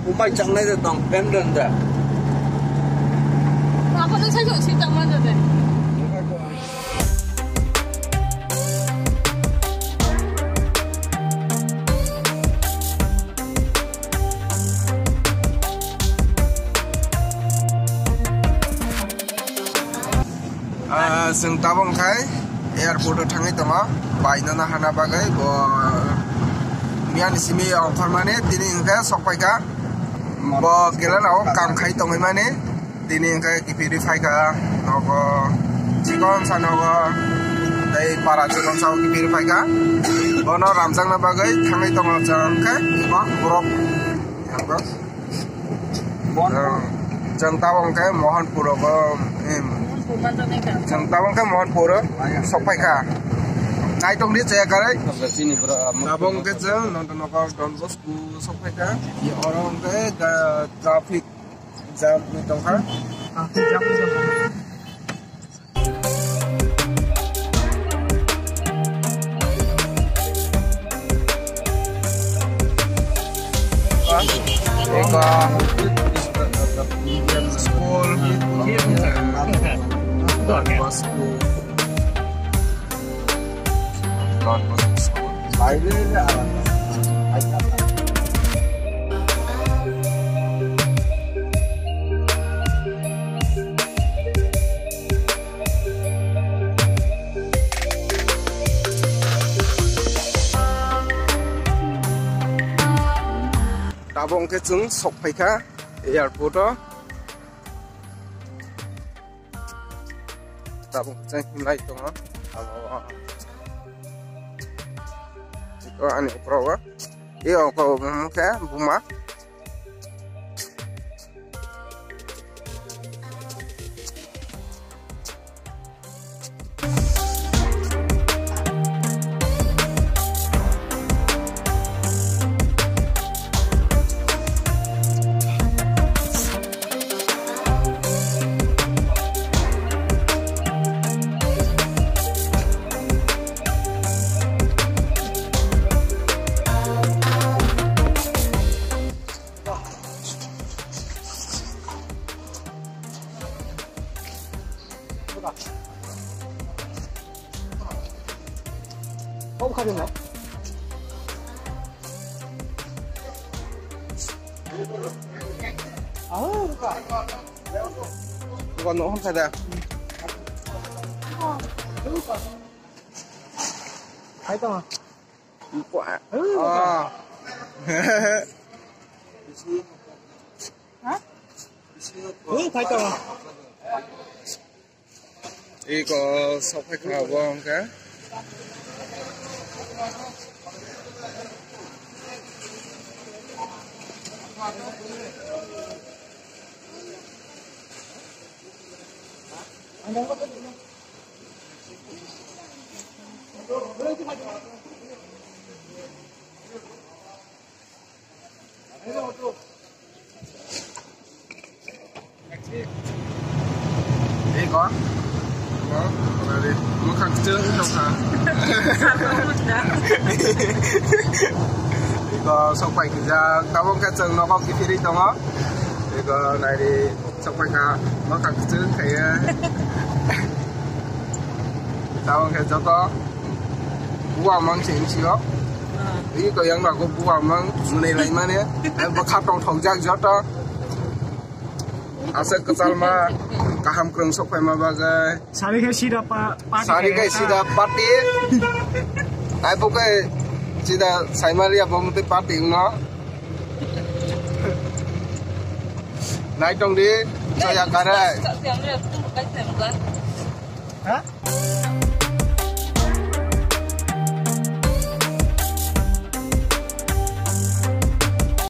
umay chẳng này là tòng bém đơn ra. Mà có những xây dựng xin tặng lên rồi đấy. Sing tabang khai airport thangai tongo bainana hana bagai bo mian simi offer mane tini ingka sokpaika bo gelanao kam khai tongai mane tini ingka kipiri phaika nogo chikon sanogo dai para chikon sao kipiri phaika bono ramjang na bagai thangai tongo jangka bo borok hanggo jang tabang khai mohanpur go chẳng tao cái món phô đó sọc phải cả ngay trong đít xe cả đấy là bông cái chứ nó có đòn bút sọc phải cả thì ở đó cái traffic jam trong khác đây có school Don Bosco School. Tabong cái trứng sọc phải cá airport đó. Tabung ceng mulai itu mah, itu ane perawa, iya kau muka buma. Không khai được nữa. Còn nó không khai được. Thấy không? Quả. Hả? Thấy không? Đi có sọc hay khảo không cái? Đây có đi mua khăn chưa đâu hả? Đi có sọc phải ra tao không cái chân nó có cái phía đi đâu á? Đi có này đi sọc phải cả nó khăn chưa thấy tao không cái cho có buah mang chuyện gì đó. Đi có yang nào có buah mang này lại mà nè em có khát trong thầu giang gió đó. Asal kesal mah kaham kereng sok pema bagai. Sari ke sida party. Sari ke sida party. Ai bukai sida sai Maria bamuti party nó. Nai trong đi saya kare. Hah?